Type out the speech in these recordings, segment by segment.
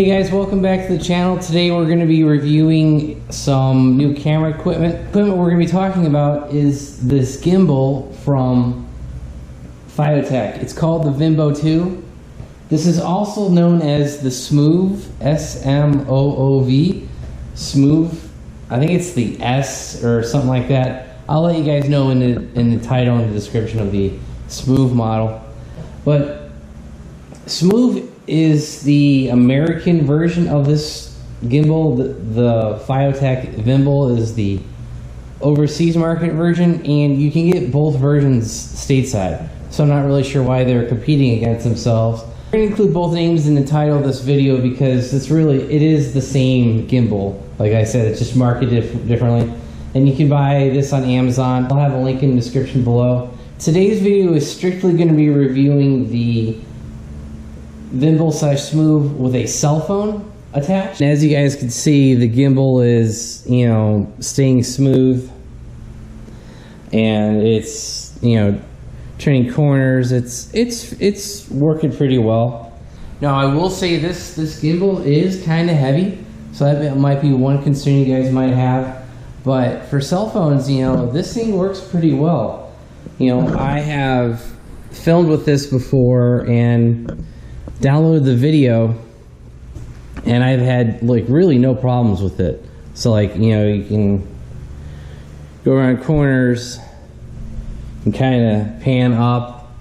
Hey guys, welcome back to the channel. Today we're going to be reviewing some new camera equipment. We're going to be talking about is this gimbal from Feiyutech. It's called the Vimble 2. This is also known as the Smoov, S-M-O-O-V, Smoov. I think it's the S or something like that. I'll let you guys know in the title and the description of the Smoov model. But Smoov is the American version of this gimbal. The Feiyutech Vimble is the overseas market version, and you can get both versions stateside. So I'm not really sure why they're competing against themselves. I'm going to include both names in the title of this video because it is the same gimbal. Like I said, it's just marketed differently. And you can buy this on Amazon. I'll have a link in the description below. Today's video is strictly going to be reviewing the Vimble/Smoov with a cell phone attached. And as you guys can see, the gimbal is, staying smooth, and it's, turning corners. It's working pretty well. Now I will say this gimbal is kind of heavy, so that might be one concern you guys might have. But for cell phones, this thing works pretty well. I have filmed with this before and downloaded the video, and I've had really no problems with it. So you can go around corners and kind of pan up,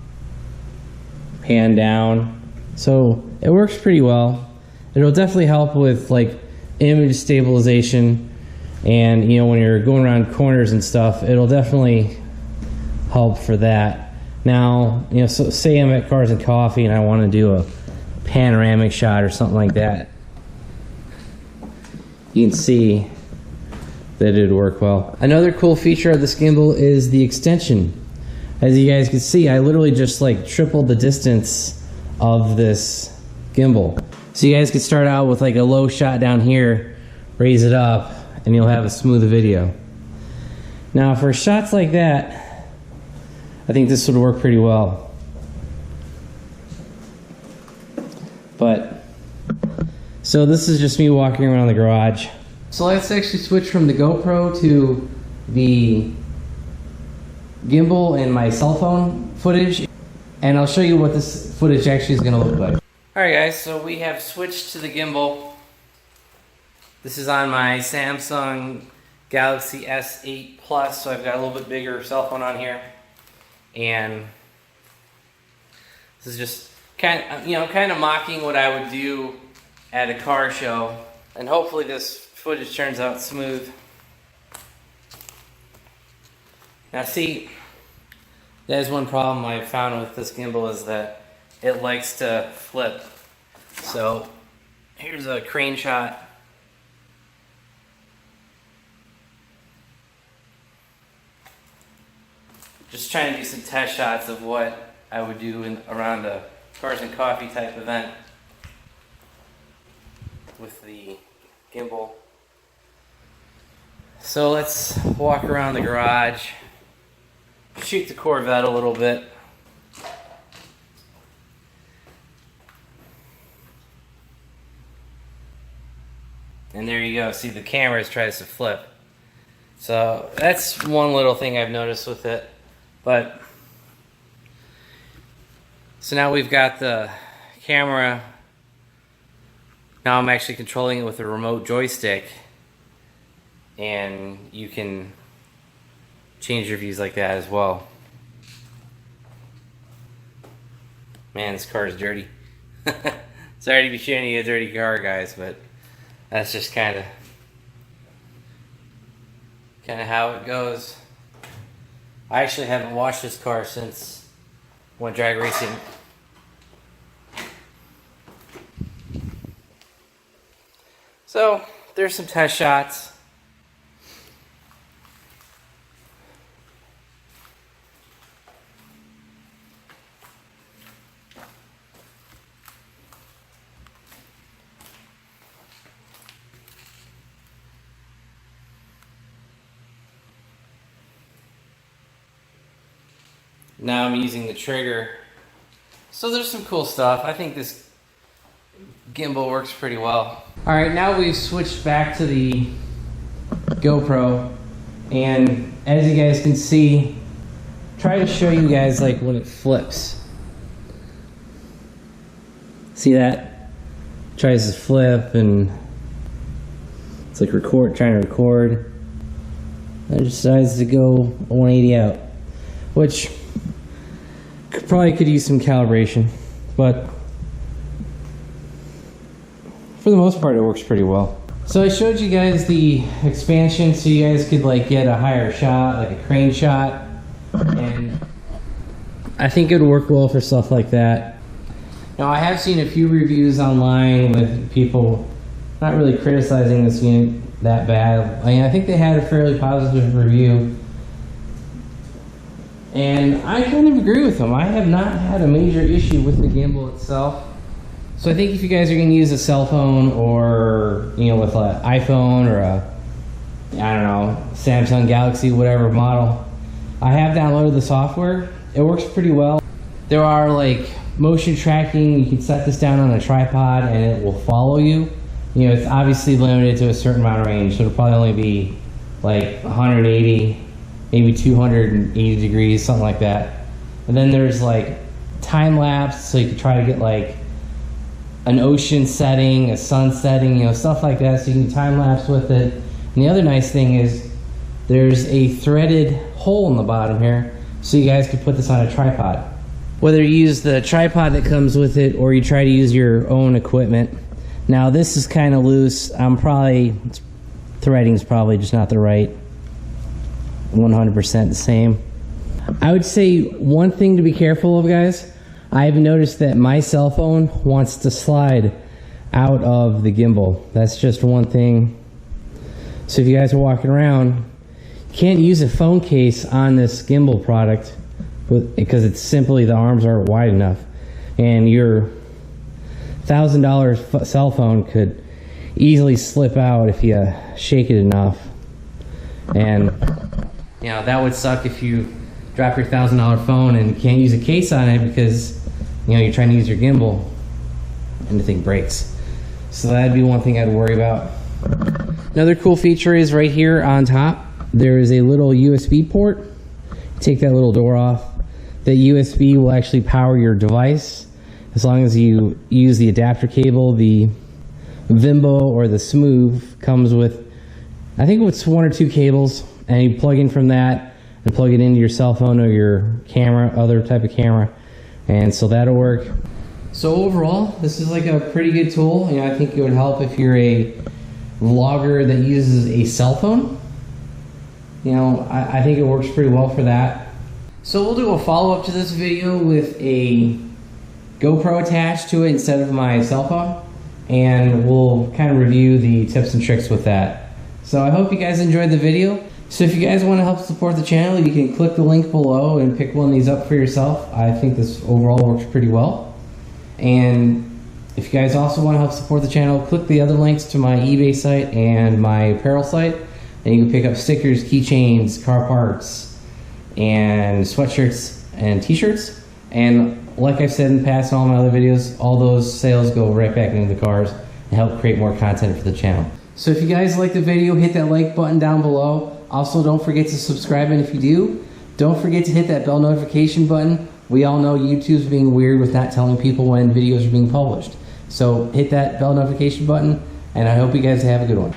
pan down. So it works pretty well. It'll definitely help with image stabilization, and when you're going around corners and stuff, it'll definitely help for that. Now, so say I'm at Cars and Coffee and I want to do a panoramic shot or something like that, you can see that it would work well. Another cool feature of this gimbal is the extension. As you guys can see, I literally just tripled the distance of this gimbal. So you guys could start out with a low shot down here, raise it up, and you'll have a smooth video. Now for shots like that, I think this would work pretty well. So this is just me walking around the garage. So let's actually switch from the GoPro to the gimbal and my cell phone footage, and I'll show you what this footage actually is going to look like. Alright guys, so we have switched to the gimbal. This is on my Samsung Galaxy S8 Plus, so I've got a little bit bigger cell phone on here. And this is just kind of mocking what I would do at a car show, and hopefully this footage turns out smooth. Now see, that is one problem I've found with this gimbal, is that it likes to flip. So here's a crane shot. Just trying to do some test shots of what I would do around a Cars and Coffee type event with the gimbal. So let's walk around the garage, shoot the Corvette a little bit. And there you go. See, the camera tries to flip. So that's one little thing I've noticed with it. But so now we've got the camera. Now I'm actually controlling it with a remote joystick, and you can change your views like that as well. Man, this car is dirty. Sorry to be showing you a dirty car, guys, but that's just kind of how it goes. I actually haven't washed this car since I went drag racing. So there's some test shots. Now I'm using the trigger. So there's some cool stuff. I think this gimbal works pretty well. All right, now we've switched back to the GoPro, and as you guys can see, try to show you guys like when it flips. See that? Tries to flip and it's like trying to record. It decides to go 180 out, which probably could use some calibration, but for the most part it works pretty well. So I showed you guys the expansion so you guys could like get a higher shot, like a crane shot, and I think it would work well for stuff like that. Now I have seen a few reviews online with people not really criticizing this unit that bad. I mean, I think they had a fairly positive review, and I kind of agree with them. I have not had a major issue with the gimbal itself. So I think if you guys are going to use a cell phone or, you know, with an iPhone or a, I don't know, Samsung Galaxy, whatever model, I have downloaded the software. It works pretty well. There are like motion tracking. You can set this down on a tripod and it will follow you. You know, it's obviously limited to a certain amount of range, so it'll probably only be like 180, maybe 280 degrees, something like that. And then there's like time lapse, so you can try to get like an ocean setting, a sun setting, you know, stuff like that, so you can time lapse with it. And the other nice thing is there's a threaded hole in the bottom here, so you guys can put this on a tripod. Whether you use the tripod that comes with it or you try to use your own equipment. Now this is kind of loose. Threading is probably just not the right 100% the same. I would say one thing to be careful of, guys. I've noticed that my cell phone wants to slide out of the gimbal. That's just one thing. So if you guys are walking around, you can't use a phone case on this gimbal product because it's simply the arms aren't wide enough, and your $1,000 cell phone could easily slip out if you shake it enough. And you know, that would suck if you drop your $1,000 phone and can't use a case on it because, you know, you're trying to use your gimbal and the thing breaks. So that'd be one thing I'd worry about. Another cool feature is right here on top there is a little USB port. Take that little door off. The USB will actually power your device as long as you use the adapter cable. The Vimble or the Smooth comes with, I think it's 1 or 2 cables, and you plug in from that and plug it into your cell phone or your camera, other type of camera, and so that'll work. So overall, this is like a pretty good tool. You know, I think it would help if you're a vlogger that uses a cell phone. You know, I think it works pretty well for that. So we'll do a follow-up to this video with a GoPro attached to it instead of my cell phone, and we'll kind of review the tips and tricks with that. So I hope you guys enjoyed the video. So if you guys want to help support the channel, you can click the link below and pick one of these up for yourself. I think this overall works pretty well. And if you guys also want to help support the channel, click the other links to my eBay site and my apparel site, and you can pick up stickers, keychains, car parts, and sweatshirts and T-shirts. And like I've said in the past in all my other videos, all those sales go right back into the cars and help create more content for the channel. So if you guys like the video, hit that like button down below. Also, don't forget to subscribe, and if you do, don't forget to hit that bell notification button. We all know YouTube's being weird with not telling people when videos are being published. So hit that bell notification button, and I hope you guys have a good one.